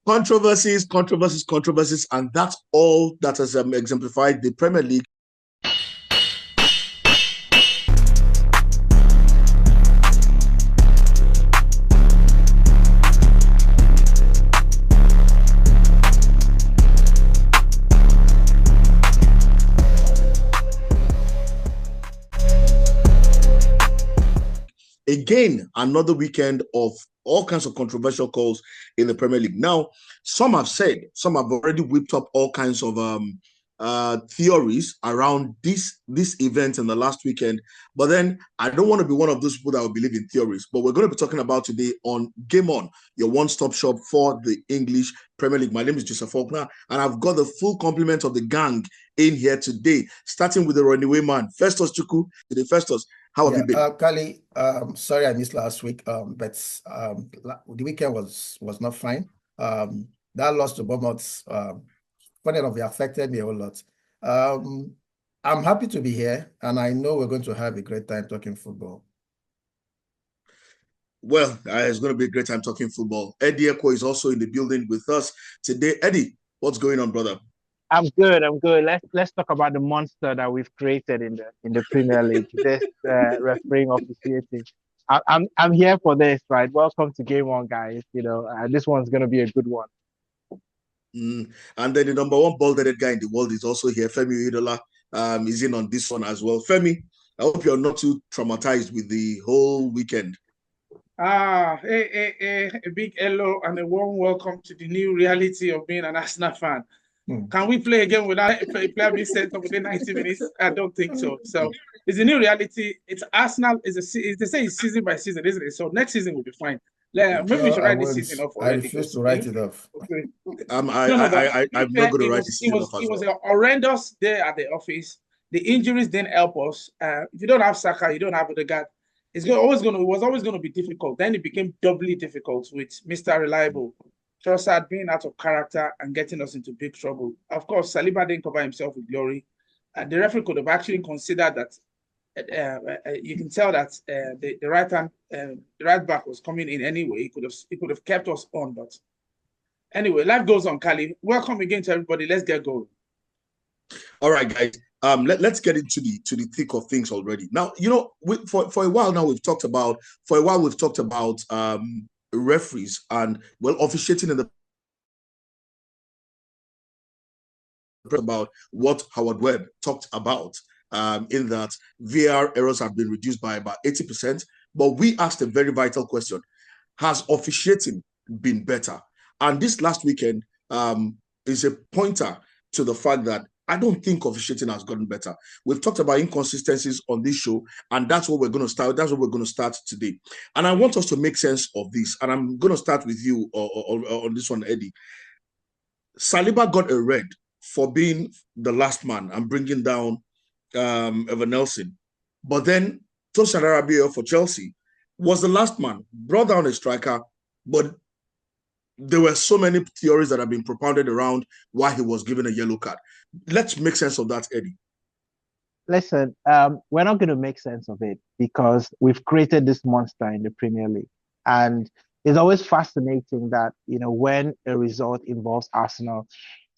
Controversies, controversies, controversies, and that's all that has exemplified the Premier League. Again, another weekend of all kinds of controversial calls in the Premier League. Now, some have already whipped up all kinds of theories around this event in the last weekend. But then I don't want to be one of those people that will believe in theories. But we're going to be talking about today on Game On, your one-stop shop for the English Premier League. My name is Joseph Faulkner, and I've got the full complement of the gang in here today, starting with the runaway man, Festus Chuku. Today, Festus, how have you been? Kali, sorry I missed last week, but the weekend was not fine. That loss to Bournemouth, funny enough, it affected me a whole lot. I'm happy to be here, and I know we're going to have a great time talking football. Well, it's going to be a great time talking football. Eddie Echo is also in the building with us today. Eddie, what's going on, brother? I'm good. Let's talk about the monster that we've created in the Premier League. This refereeing officiating. I'm here for this, right? Welcome to Game On, guys. This one's gonna be a good one. And then the number one bald-headed guy in the world is also here. Femi Uyidola is in on this one as well. Femi, I hope you're not too traumatized with the whole weekend. A big hello and a warm welcome to the new reality of being an Arsenal fan. Can we play again without a player being sent up within 90 minutes? I don't think so. So it's a new reality. It's Arsenal. They say it's season by season, isn't it? So next season will be fine. Maybe we should write this season off already. I refuse to write it off. Okay. I'm not going to write this season off. It was a horrendous day at the office. The injuries didn't help us. If you don't have Saka, you don't have Odegaard. It was always going to be difficult. Then it became doubly difficult with Mr. Reliable. Trossard being out of character and getting us into big trouble. Of course, Saliba didn't cover himself with glory. The referee could have actually considered that. You can tell that the right back was coming in anyway. He could have kept us on, but anyway, life goes on. Kali, welcome again to everybody. Let's get going. All right, guys. Let's get into the thick of things already. Now, for a while now we've talked about referees and officiating in the about what Howard Webb talked about in that VAR errors have been reduced by about 80%. But we asked a very vital question: has officiating been better? And this last weekend is a pointer to the fact that I don't think officiating has gotten better. We've talked about inconsistencies on this show, and that's what we're going to start. That's what we're going to start today. And I want us to make sense of this. And I'm going to start with you on this one, Eddie. Saliba got a red for being the last man and bringing down Evan Nelson. But then Tosin Adarabioyo for Chelsea was the last man, brought down a striker, but there were so many theories that have been propounded around why he was given a yellow card. Let's make sense of that, Eddie. Listen, we're not going to make sense of it because we've created this monster in the Premier League. And it's always fascinating that, when a result involves Arsenal,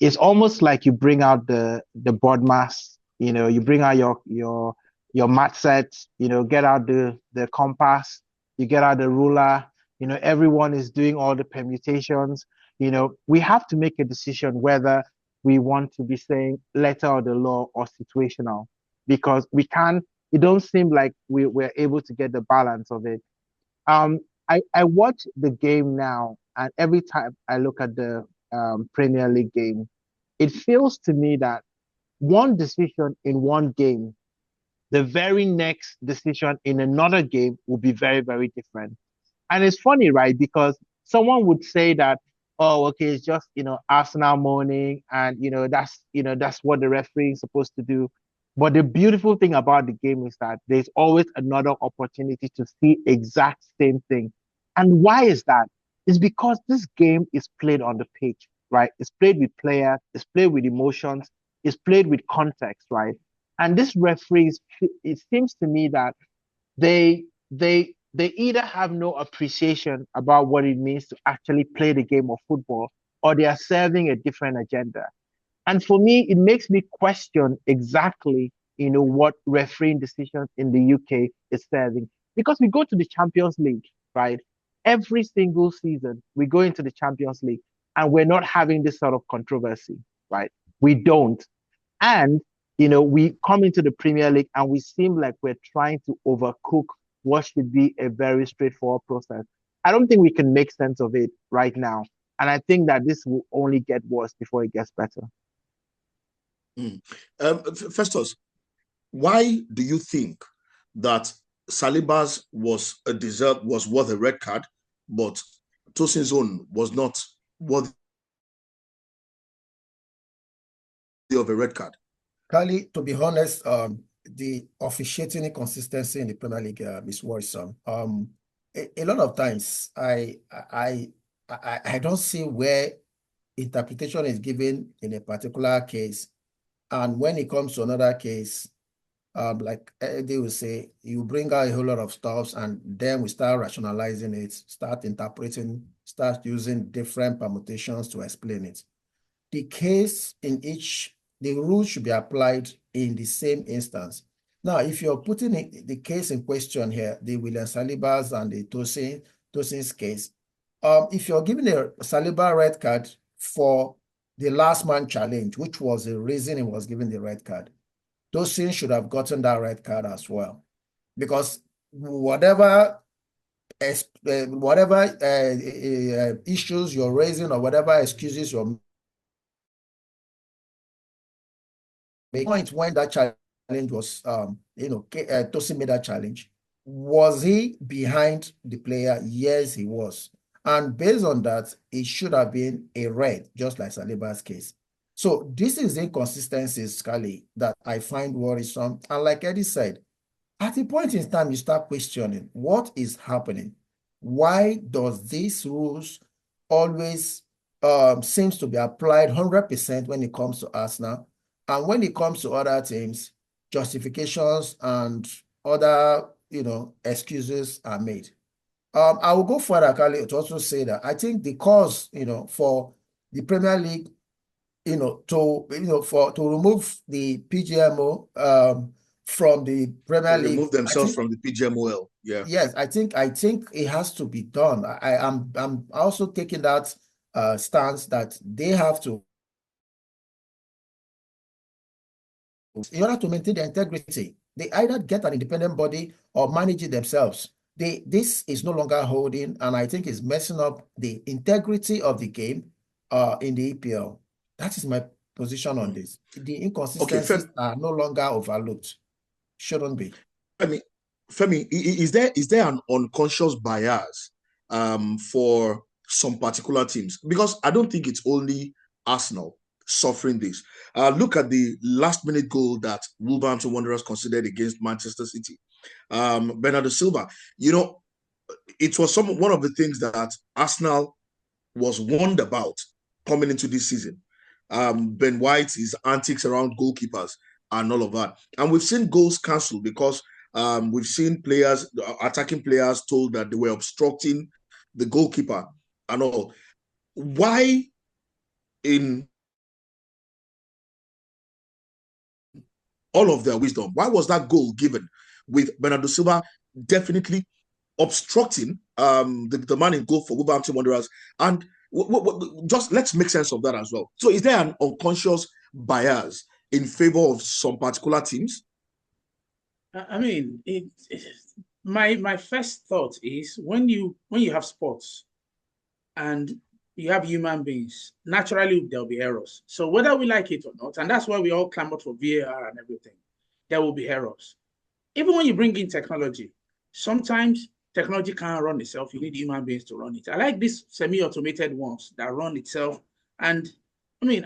it's almost like you bring out the board mass, you bring out your mat set, get out the compass, you get out the ruler. Everyone is doing all the permutations. We have to make a decision whether we want to be saying letter of the law or situational, because it don't seem like we're able to get the balance of it. I watch the game now, and every time I look at the Premier League game, it feels to me that one decision in one game, the very next decision in another game will be very, very different. And it's funny, right? Because someone would say that, oh, okay, it's just, Arsenal moaning and, that's what the referee is supposed to do. But the beautiful thing about the game is that there's always another opportunity to see exact same thing. And why is that? It's because this game is played on the pitch, right? It's played with players, it's played with emotions, it's played with context, right? And this referees, it seems to me that they either have no appreciation about what it means to actually play the game of football, or they are serving a different agenda. And for me, it makes me question exactly, what refereeing decisions in the UK is serving. Because we go to the Champions League, right? Every single season, we go into the Champions League and we're not having this sort of controversy, right? We don't. And, we come into the Premier League and we seem like we're trying to overcook what should be a very straightforward process. I don't think we can make sense of it right now. And I think that this will only get worse before it gets better. Festus, why do you think that Saliba's was worth a red card, but Tosin's own was not worthy of a red card? Kali, to be honest, the officiating inconsistency in the Premier League is worrisome. A lot of times, I don't see where interpretation is given in a particular case, and when it comes to another case, like they will say, you bring out a whole lot of stuff, and then we start rationalizing it, start interpreting, start using different permutations to explain it. The case in each, the rules should be applied in the same instance. Now, if you're putting the case in question here, the William Saliba's and the Tosin's case, if you're giving a Saliba red card for the last man challenge, which was the reason he was given the red card, Tosin should have gotten that red card as well, because whatever issues you're raising or whatever excuses you're making, point when that challenge was, Tosin made that challenge. Was he behind the player? Yes, he was. And based on that, it should have been a red, just like Saliba's case. So this is inconsistencies, Scully, that I find worrisome. And like Eddie said, at a point in time, you start questioning what is happening. Why does these rules always seems to be applied 100% when it comes to Arsenal? And when it comes to other teams, justifications and other, excuses are made. I will go further, Kali, to also say that I think the cause, for the Premier League, to remove the PGMO from the Premier League, remove themselves from the PGMOL. Yeah. Yes, I think it has to be done. I'm also taking that stance that they have to, in order to maintain their integrity, they either get an independent body or manage it themselves. This is no longer holding, and I think it's messing up the integrity of the game in the EPL. That is my position on this. The inconsistencies are no longer overlooked. Shouldn't be. Femi, is there an unconscious bias for some particular teams? Because I don't think it's only Arsenal suffering this. Look at the last-minute goal that Wolverhampton Wanderers considered against Manchester City. Bernardo Silva, it was one of the things that Arsenal was warned about coming into this season. Ben White, his antics around goalkeepers and all of that. And we've seen goals cancelled because we've seen attacking players told that they were obstructing the goalkeeper and all. Why, in all of their wisdom, why was that goal given with Bernardo Silva definitely obstructing the man in goal for Wolverhampton Wanderers? And just let's make sense of that as well. So is there an unconscious bias in favor of some particular teams? My first thought is when you have sports and you have human beings, naturally there'll be errors. So whether we like it or not, and that's why we all clamored for VAR and everything, there will be errors. Even when you bring in technology, sometimes technology can't run itself. You need human beings to run it. I like these semi-automated ones that run itself. And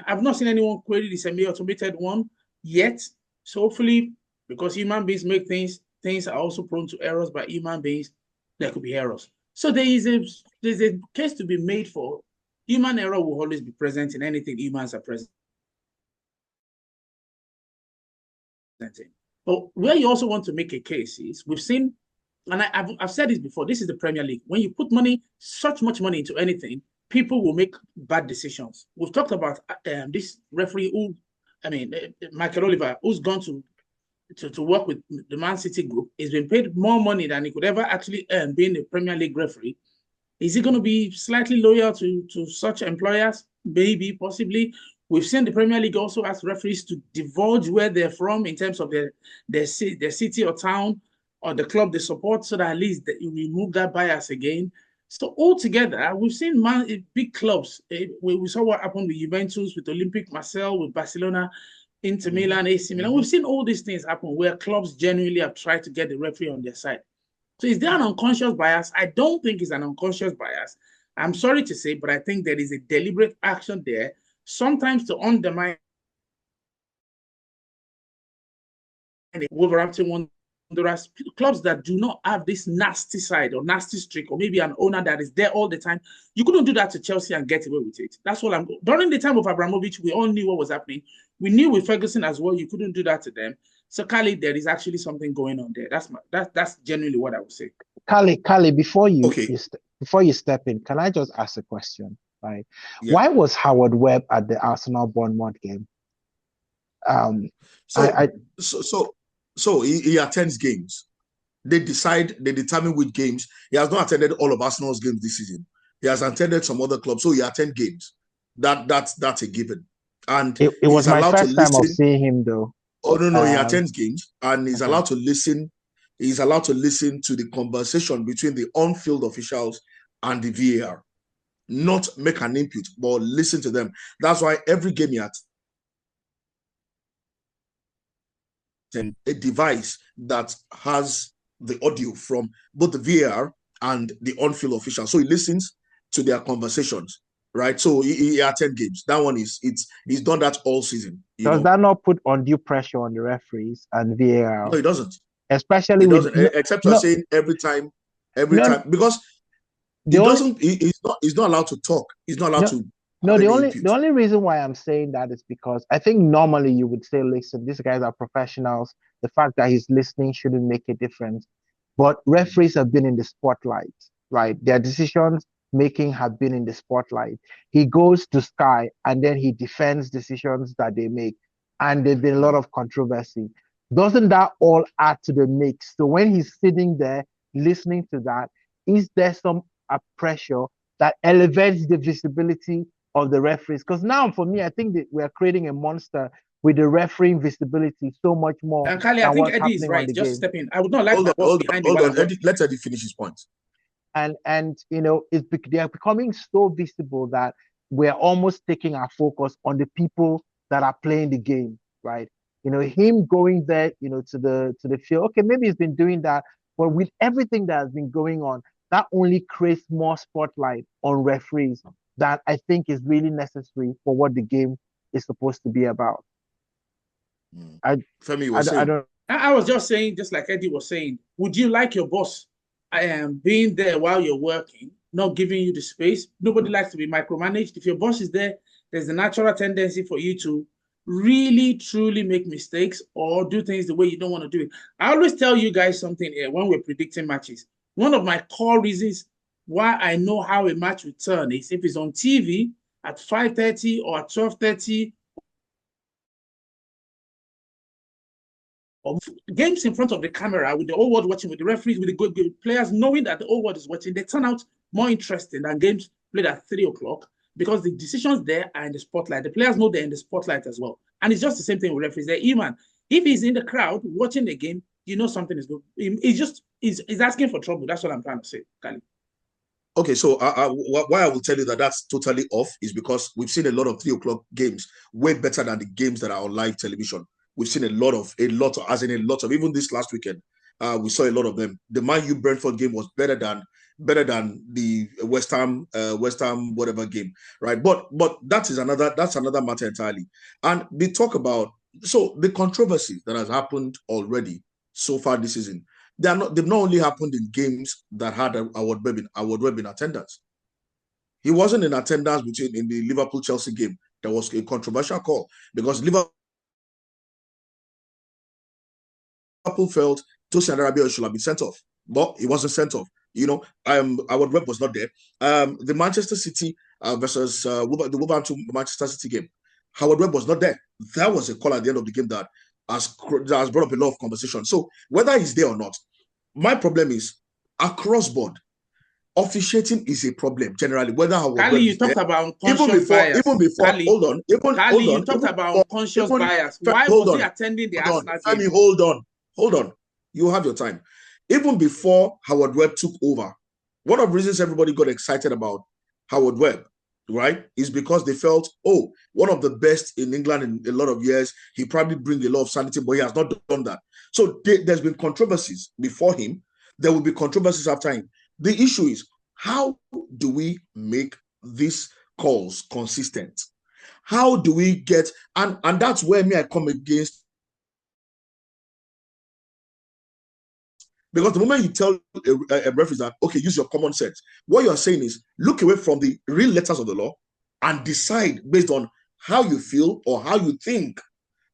I've not seen anyone query the semi-automated one yet. So hopefully, because human beings make things are also prone to errors by human beings, there could be errors. So there's a case to be made for human error will always be present in anything humans are present in. But where you also want to make a case is we've seen, and I've said this before, this is the Premier League. When you put such much money into anything, people will make bad decisions. We've talked about this referee who, Michael Oliver, who's gone to work with the Man City group. He's been paid more money than he could ever actually earn being a Premier League referee. Is he going to be slightly loyal to such employers? Maybe, possibly. We've seen the Premier League also ask referees to divulge where they're from in terms of their city or town or the club they support, so that at least you remove that bias again. So altogether, we've seen big clubs. We saw what happened with Juventus, with Olympic Marseille, with Barcelona, Inter Milan, AC Milan. We've seen all these things happen where clubs genuinely have tried to get the referee on their side. So is there an unconscious bias? I don't think it's an unconscious bias. I'm sorry to say, but I think there is a deliberate action there, sometimes to undermine Wolverhampton Wanderers, clubs that do not have this nasty side or nasty streak, or maybe an owner that is there all the time. You couldn't do that to Chelsea and get away with it. That's what I'm. During the time of Abramovich, we all knew what was happening. We knew with Ferguson as well, you couldn't do that to them. So, Kali, there is actually something going on there. That's genuinely what I would say. Kali, before you step in, can I just ask a question? Right? Yeah. Why was Howard Webb at the Arsenal Bournemouth game? So he attends games. They determine which games. He has not attended all of Arsenal's games this season. He has attended some other clubs, so he attends games. That's a given. And it was my first time of seeing him, though. Oh no, he attends games and he's allowed to listen. He's allowed to listen to the conversation between the on-field officials and the VAR. Not make an input, but listen to them. That's why every game he attends, a device that has the audio from both the VAR and the on-field official. So he listens to their conversations, right? So he attends games. That one he's done that all season. Does that not put undue pressure on the referees and VAR? No, it doesn't. Especially except you're saying every time, because he's not allowed to talk. He's not allowed to. No, the only reason why I'm saying that is because I think normally you would say, listen, these guys are professionals. The fact that he's listening shouldn't make a difference. But referees have been in the spotlight, right? Their decisions making have been in the spotlight. He goes to Sky and then he defends decisions that they make. And there's been a lot of controversy. Doesn't that all add to the mix? So when he's sitting there listening to that, is there some pressure that elevates the visibility of the referees? Because now, for me, I think that we are creating a monster with the refereeing visibility so much more. And Kali, I think Eddie is right. Just step in. I would not like hold on. Eddie, let Eddie finish his point. And they are becoming so visible that we're almost taking our focus on the people that are playing the game, right? Him going there, to the field. Okay, maybe he's been doing that, but with everything that has been going on, that only creates more spotlight on referees that I think is really necessary for what the game is supposed to be about. Femi was saying. I was just saying, just like Eddie was saying, would you like your boss being there while you're working, not giving you the space? Nobody likes to be micromanaged. If your boss is there, there's a natural tendency for you to really, truly make mistakes or do things the way you don't want to do it. I always tell you guys something here when we're predicting matches. One of my core reasons why I know how a match will turn is if it's on TV at 5:30 or at 12:30, or games in front of the camera with the whole world watching, with the referees, with the good players, knowing that the whole world is watching, they turn out more interesting than games played at 3 o'clock because the decisions there are in the spotlight. The players know they're in the spotlight as well. And it's just the same thing with referees. They're human. If he's in the crowd watching the game, something is good. He's asking for trouble. That's what I'm trying to say, Kali. Okay, so why I will tell you that that's totally off is because we've seen a lot of 3 o'clock games way better than the games that are on live television. We've seen a lot of, even this last weekend, we saw a lot of them. The Man U Brentford game was better than the West Ham whatever game, right? But that's another matter entirely. And they talk about the controversy that has happened already so far this season. They've not only happened in games that had Howard Webb in attendance. He wasn't in attendance in the Liverpool-Chelsea game. There was a controversial call because Liverpool felt Tosin Adarabioyo should have been sent off, but he wasn't sent off. Our web was not there. The Manchester City versus the Wolverhampton Manchester City game, Howard Webb was not there. That was a call at the end of the game that has brought up a lot of conversation. So whether he's there or not, my problem is across board. Officiating is a problem generally. Whether Howard Kali, Webb you is talked there, about unconscious bias. Even before, Kali, hold on. Kali, you talked about unconscious bias. Why was he attending the Arsenal game? Hold on. You have your time. Even before Howard Webb took over, one of the reasons everybody got excited about Howard Webb, right, is because they felt, one of the best in England in a lot of years. He probably brings a lot of sanity, but he has not done that. So there's been controversies before him. There will be controversies after him. The issue is, how do we make these calls consistent? How do we get, and that's where I come against. Because the moment you tell a referee that, okay, use your common sense, what you're saying is look away from the real letters of the law and decide based on how you feel or how you think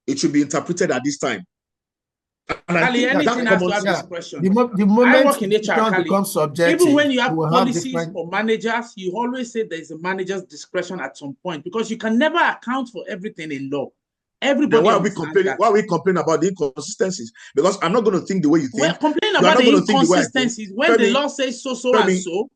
it should be interpreted at this time. And Kali, anything has to have discretion. The moment I work in HR, becomes subjective, even when you have policies for managers, you always say there's a manager's discretion at some point because you can never account for everything in law. Everybody. Why are we complaining about the inconsistencies? Because I'm not going to think the way you think. We're complaining about the inconsistencies when the law says so and so.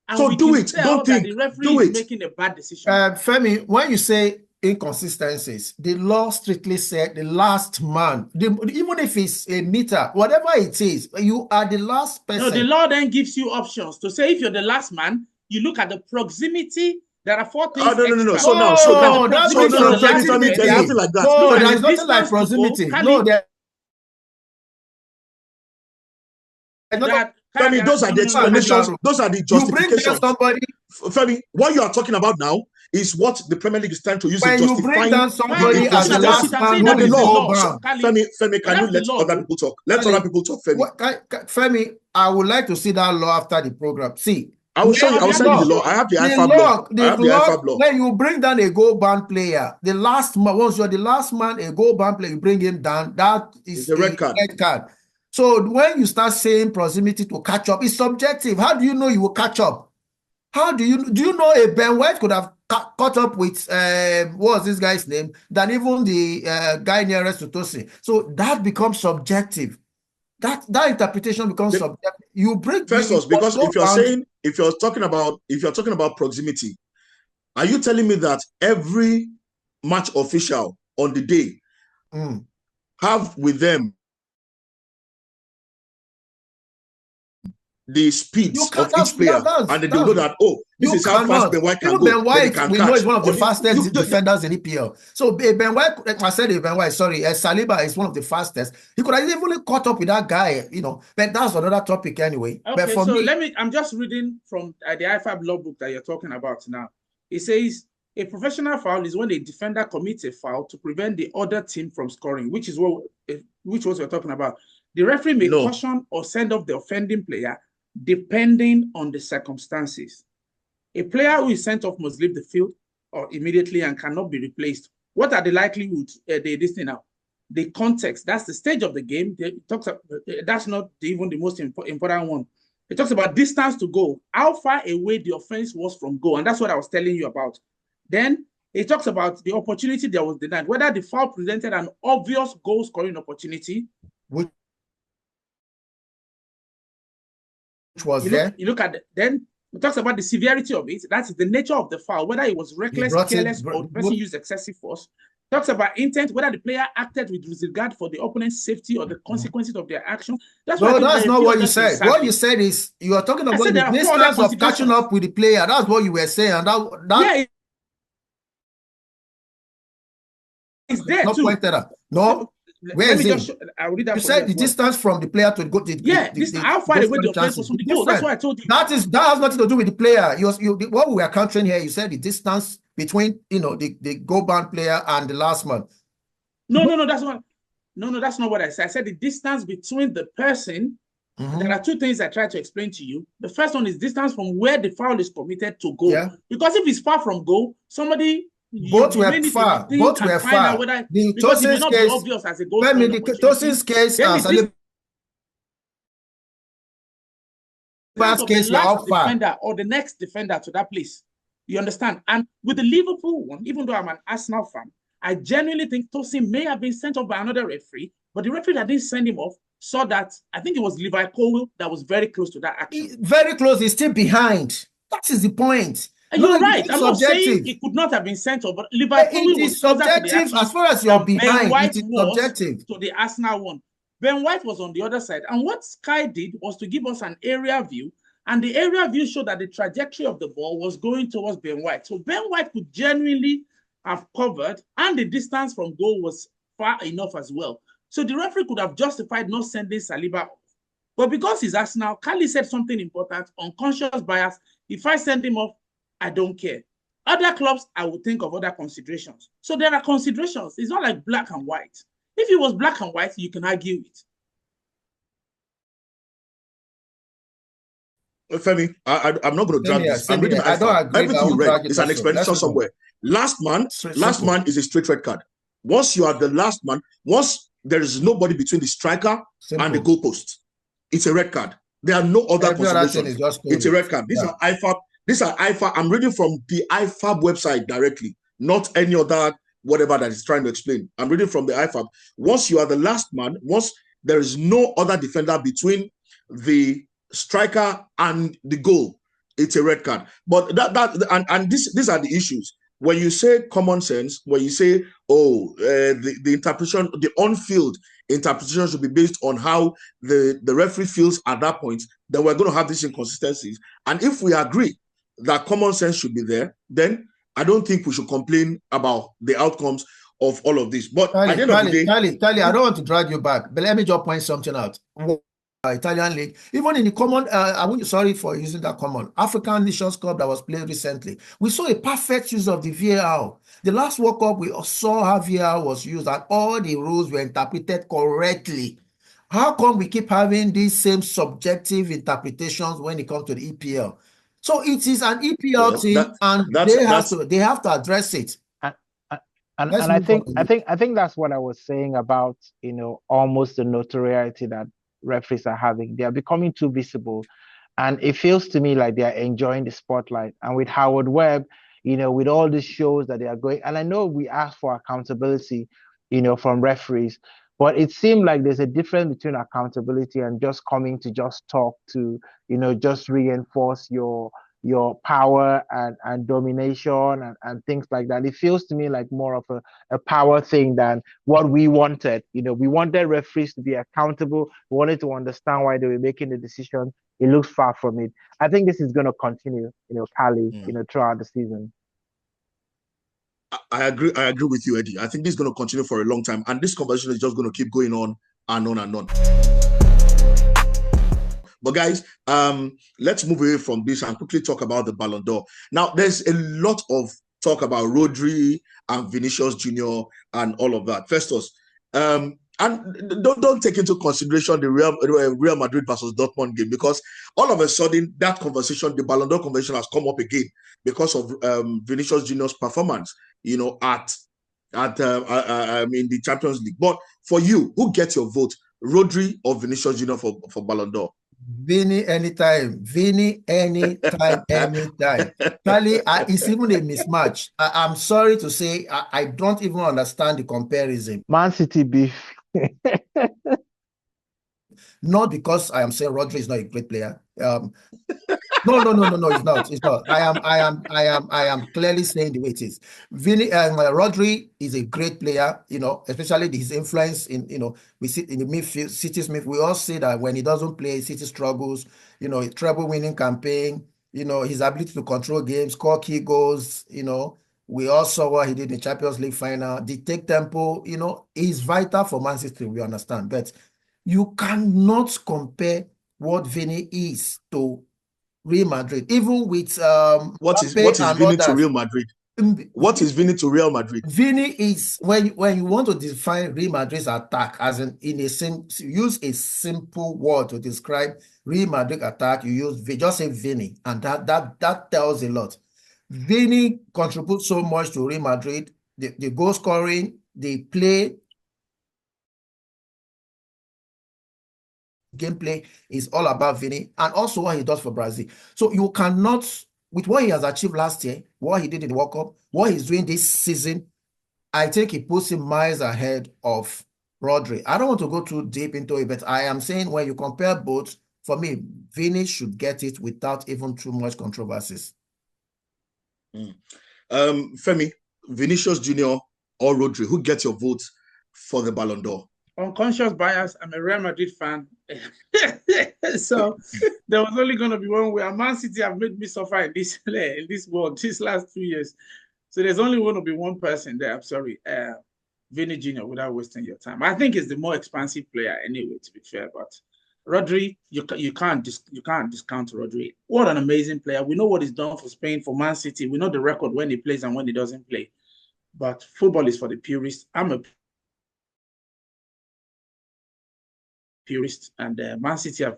And so do it. Don't think. The referee is making a bad decision. Femi, when you say inconsistencies, the law strictly said the last man, even if it's a meter, whatever it is, you are the last person. No, the law then gives you options to say if you're the last man, you look at the proximity. There are 4 things. No. So that's nothing like that. No, there's nothing like proximity. No, Femi, those are the explanations. Those are the justifications. You bring somebody. Femi, what you are talking about now is what the Premier League is trying to use to justify. When you bring down somebody as the last man, not the law. Femi, can you let other people talk? Let other people talk, Femi. Femi, I would like to see that law after the program. See, I will show you. I will send you the law. I have the IFAB law. When you bring down a goal ban player, the last man, once you're the last man, a goal ban player, you bring him down. That is a red card. So when you start saying proximity to catch up, it's subjective. How do you know you will catch up? Do you know a Ben White could have caught up with what was this guy's name than even the guy nearest to Tosin? So that becomes subjective. That interpretation becomes subjective. You break first because if you're talking about proximity, are you telling me that every match official on the day have with them the speeds of each player, and they know that this is how fast Ben White can go. Ben White, we know, is one of the fastest defenders in EPL. So Ben White, Saliba is one of the fastest. He could have even caught up with that guy, but that's another topic anyway. Okay, but for I'm just reading from the IFAB law book that you're talking about now. It says a professional foul is when a defender commits a foul to prevent the other team from scoring, which was we're talking about. The referee may caution or send off the offending player depending on the circumstances. A player who is sent off must leave the field or immediately and cannot be replaced. What are the likelihoods? The context, that's the stage of the game. That's not even the most important one. It talks about distance to goal, how far away the offense was from goal, and that's what I was telling you about. Then it talks about the opportunity that was denied, whether the foul presented an obvious goal-scoring opportunity, which was there. You look at then it talks about the severity of it. That is the nature of the foul, whether it was reckless, careless, or the person used excessive force. Talks about intent, whether the player acted with disregard for the opponent's safety or the consequences of their action. That's not what you said. What you said is you are talking about the distance of catching up with the player. That's what you were saying. And it's there not too. Pointed out. No. Where is it? I'll read that. You said the distance from the player to go to how far away the offense was from the goal. That's what I told you. That has nothing to do with the player. What we were countering here, you said the distance between the goal ban player and the last man. No, that's not what I said. I said the distance between the person. There are 2 things I tried to explain to you. The first one is distance from where the foul is committed to goal. Yeah. Because if it's far from goal, somebody both were far. Both were far. The Tosin's case, obvious as a goal. The Tosin's case, of the case, you're last off far. defender or the next defender to that place. You understand? And with the Liverpool one, even though I'm an Arsenal fan, I genuinely think Tosin may have been sent off by another referee, but the referee that didn't send him off saw that, I think it was Levi Colwill that was very close to that action. Very close, he's still behind. That is the point. And No, you're right. it's I'm not saying subjective. it could not have been sent off, but Levi Colwill It was is closer to the subjective action as far as you're than Ben behind. White It is was subjective. to the Arsenal one. Ben White was on the other side. And what Sky did was to give us an area view. And the area view showed that the trajectory of the ball was going towards Ben White. So Ben White could genuinely have covered, and the distance from goal was far enough as well. So the referee could have justified not sending Saliba off. But because he's Arsenal, Kali said something important, unconscious bias. If I send him off, I don't care. Other clubs, I would think of other considerations. So there are considerations. It's not like black and white. If it was black and white, you can argue it. Femi, I'm not going to drag this. I'm reading I don't agree. Everything you read is an explanation somewhere. Last man is a straight red card. Once you are the last man, once there is nobody between the striker and the goalpost, it's a red card. There are no other considerations. It's a red card. These are IFAB. These are IFAB. I'm reading from the IFAB website directly, not any other whatever that is trying to explain. I'm reading from the IFAB. Once you are the last man, once there is no other defender between the striker and the goal, it's a red card. But these are the issues. When you say common sense, when you say, the interpretation, the on-field interpretation should be based on how the referee feels at that point, then we're going to have these inconsistencies. And if we agree that common sense should be there, then I don't think we should complain about the outcomes of all of this. But at the end of the day, Tali, I don't want to drag you back, but let me just point something out. Italian league, even in the common, sorry for using that common, African Nations Cup that was played recently, we saw a perfect use of the VAR. The last World Cup, we saw how VAR was used and all the rules were interpreted correctly. How come we keep having these same subjective interpretations when it comes to the EPL? So it is an EPL team, and they have to address it. And I think that's what I was saying about, almost the notoriety that referees are having. They are becoming too visible, and it feels to me like they are enjoying the spotlight. And with Howard Webb, with all these shows that they are going, and I know we ask for accountability, from referees, but it seemed like there's a difference between accountability and just coming to just talk to, just reinforce your power and domination and things like that. It feels to me like more of a power thing than what we wanted. We wanted referees to be accountable. We wanted to understand why they were making the decision. It looks far from it. I think this is going to continue, Kali, throughout the season. I agree with you, Eddie. I think this is going to continue for a long time. And this conversation is just going to keep going on and on and on. But guys, let's move away from this and quickly talk about the Ballon d'Or. Now, there's a lot of talk about Rodri and Vinicius Jr. and all of that. Festus, and don't take into consideration the Real Madrid versus Dortmund game, because all of a sudden that conversation, the Ballon d'Or conversation, has come up again because of Vinicius Jr.'s performance, at the Champions League. But for you, who gets your vote, Rodri or Vinicius Jr. for Ballon d'Or? Vini anytime. Anytime. Charlie, it's even a mismatch. I'm sorry to say, I don't even understand the comparison. Man City beef. Not because I am saying Rodri is not a great player. No, it's not. I am clearly saying the way it is. Rodri is a great player, especially his influence in, we see in the midfield, City's midfield. We all see that when he doesn't play, City struggles, a treble winning campaign, his ability to control games, score key goals, we all saw what he did in the Champions League final. The take tempo, is vital for Man City, we understand. But you cannot compare what Vini is to Real Madrid, even with what is Vini to Real Madrid? What is Vini to Real Madrid? Vini is when you want to define Real Madrid's attack, as use a simple word to describe Real Madrid attack. You just say Vini, and that tells a lot. Vini contributes so much to Real Madrid. The goal scoring, the play. gameplay is all about Vini and also what he does for Brazil. So you cannot, with what he has achieved last year, what he did in the World Cup, what he's doing this season, I think he puts him miles ahead of Rodri. I don't want to go too deep into it, but I am saying when you compare both, for me, Vini should get it without even too much controversies. Femi, Vinicius Junior or Rodri, who gets your vote for the Ballon d'Or? Unconscious bias. I'm a Real Madrid fan. So there was only going to be one way. And Man City have made me suffer in this world, these last 2 years. So there's only going to be one person there. I'm sorry. Vinny Jr., without wasting your time. I think he's the more expansive player anyway, to be fair. But Rodri, you can't discount Rodri. What an amazing player. We know what he's done for Spain, for Man City. We know the record when he plays and when he doesn't play. But football is for the purists. I'm a purist, and Man City have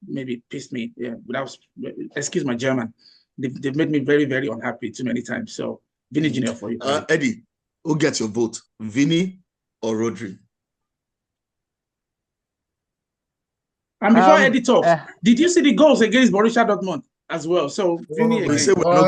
maybe pissed me. Yeah, without excuse my German, they've made me very, very unhappy too many times. So Vinny Junior for you. Eddie, who gets your vote, Vinny or Rodri? And before Eddie talks, did you see the goals against Borussia Dortmund as well? So Vinny we said we're not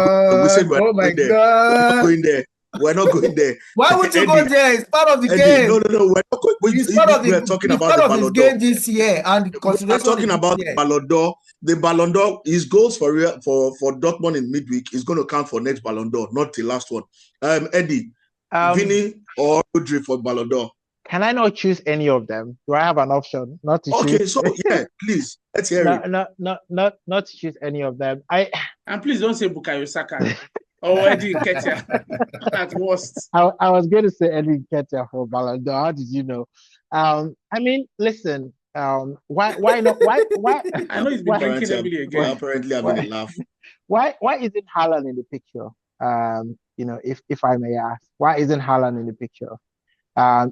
going there. We're not going there. Why would you go there? It's part of the game. No. We're not going. We're talking about the Ballon d'Or this year, and we're talking about the Ballon d'Or. The Ballon d'Or, his goals for Dortmund in midweek is going to count for next Ballon d'Or, not the last one. Eddie, Vinny or Rodri for Ballon d'Or? Can I not choose any of them? Do I have an option not to choose? Okay, so yeah, please let's hear it. Not to choose any of them. And please don't say Bukayo Saka. Oh, Eddie Nketiah at worst. I was going to say Eddie Nketiah for Ballon d'Or. How did you know? I mean, listen. Why not? Why? I know he's been drinking heavily again. Apparently, I'm going to laugh. Why isn't Haaland in the picture? If I may ask, why isn't Haaland in the picture? Sure.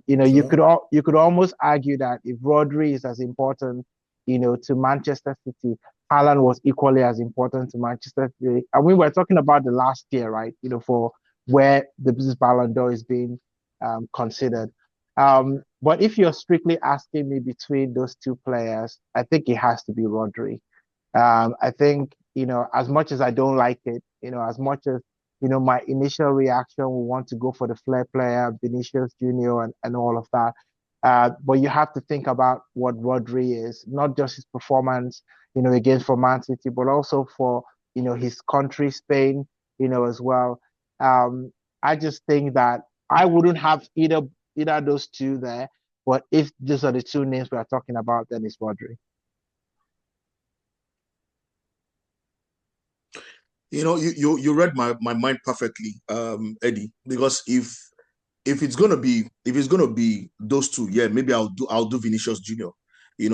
You could almost argue that if Rodri is as important, to Manchester City, Haaland was equally as important to Manchester City. And we were talking about the last year, right? For where the business Ballon d'Or is being considered. But if you're strictly asking me between those two players, I think it has to be Rodri. I think, as much as I don't like it, as much as my initial reaction will want to go for the flair player, Vinicius Junior, and all of that. But you have to think about what Rodri is, not just his performance, against for Man City, but also for, his country, Spain, as well. I just think that I wouldn't have either of those two there. But if these are the two names we are talking about, then it's Rodri. You read my mind perfectly, Eddie, because if it's gonna be those two, yeah, maybe I'll do Vinicius Junior,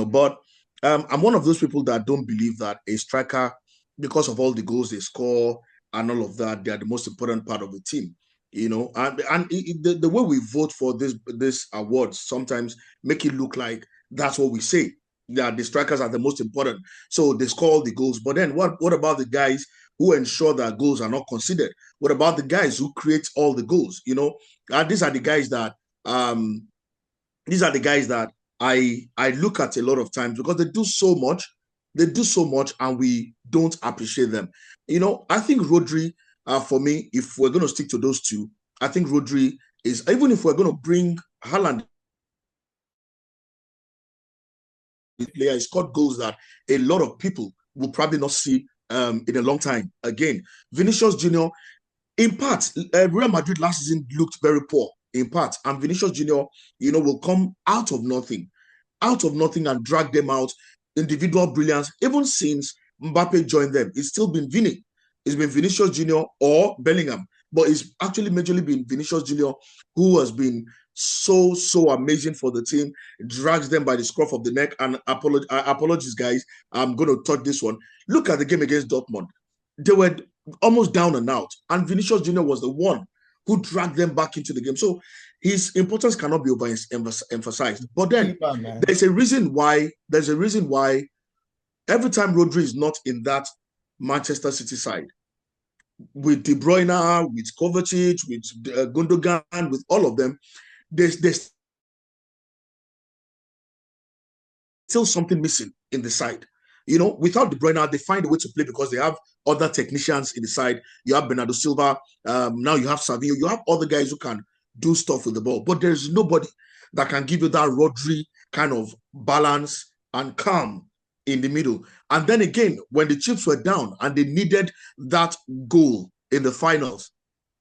but I'm one of those people that don't believe that a striker, because of all the goals they score and all of that, they are the most important part of the team, and the way we vote for this awards sometimes make it look like that's what we say, that the strikers are the most important, so they score all the goals. But then what about the guys who ensure that goals are not considered? What about the guys who create all the goals? And these are the guys that I look at a lot of times, because they do so much, and we don't appreciate them. I think Rodri, for me, if we're going to stick to those two, I think Rodri is, even if we're going to bring Haaland, the player, he scored goals that a lot of people will probably not see in a long time. Again, Vinicius Junior, in part, Real Madrid last season looked very poor, in part, and Vinicius Junior, will come out of nothing and drag them out. Individual brilliance, even since Mbappe joined them, it's still been Vini. It's been Vinicius Junior or Bellingham, but it's actually majorly been Vinicius Junior who has been so amazing for the team, drags them by the scruff of the neck. And apologies, guys, I'm going to touch this one. Look at the game against Dortmund. They were almost down and out, and Vinicius Junior was the one who dragged them back into the game. So his importance cannot be overemphasized. But then there's a reason why every time Rodri is not in that Manchester City side, with De Bruyne, with Kovacic, with Gundogan, with all of them, there's still something missing in the side. You know, without De Bruyne, they find a way to play because they have other technicians in the side. You have Bernardo Silva. Now you have Savinho. You have other guys who can do stuff with the ball. But there's nobody that can give you that Rodri kind of balance and calm in the middle. And then again, when the chips were down and they needed that goal in the finals,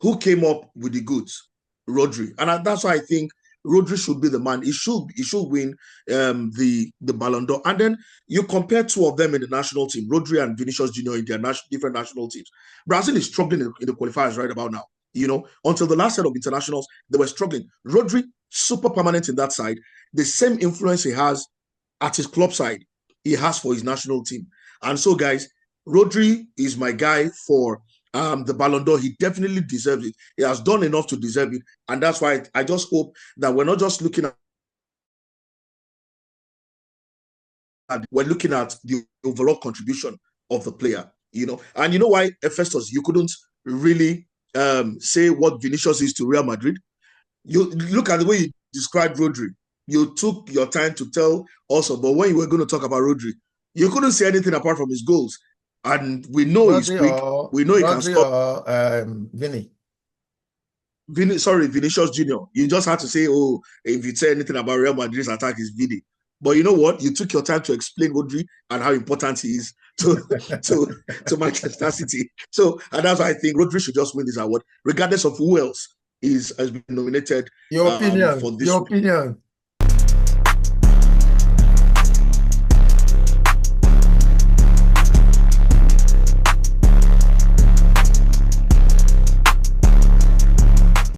who came up with the goods? Rodri. And that's why I think Rodri should be the man. He should win the Ballon d'Or. And then you compare two of them in the national team, Rodri and Vinicius Junior in their different national teams. Brazil is struggling in the qualifiers right about now. You know, until the last set of internationals, they were struggling. Rodri, super permanent in that side. The same influence he has at his club side, he has for his national team. And so, guys, Rodri is my guy for the Ballon d'Or. He definitely deserves it. He has done enough to deserve it. And that's why I just hope that we're not just looking at, we're looking at the overall contribution of the player, you know. And you know why, Festus, you couldn't really say what Vinicius is to Real Madrid? You look at the way you described Rodri. You took your time to tell us, but when you were going to talk about Rodri, you couldn't say anything apart from his goals. And we know he's quick. We know he can stop. Vinicius Junior. You just had to say, oh, if you say anything about Real Madrid's attack, is Vini. But you know what? You took your time to explain Rodri and how important he is to Manchester City. So, and that's why I think Rodri should just win this award, regardless of who else has been nominated. Your opinion. For this. Your opinion.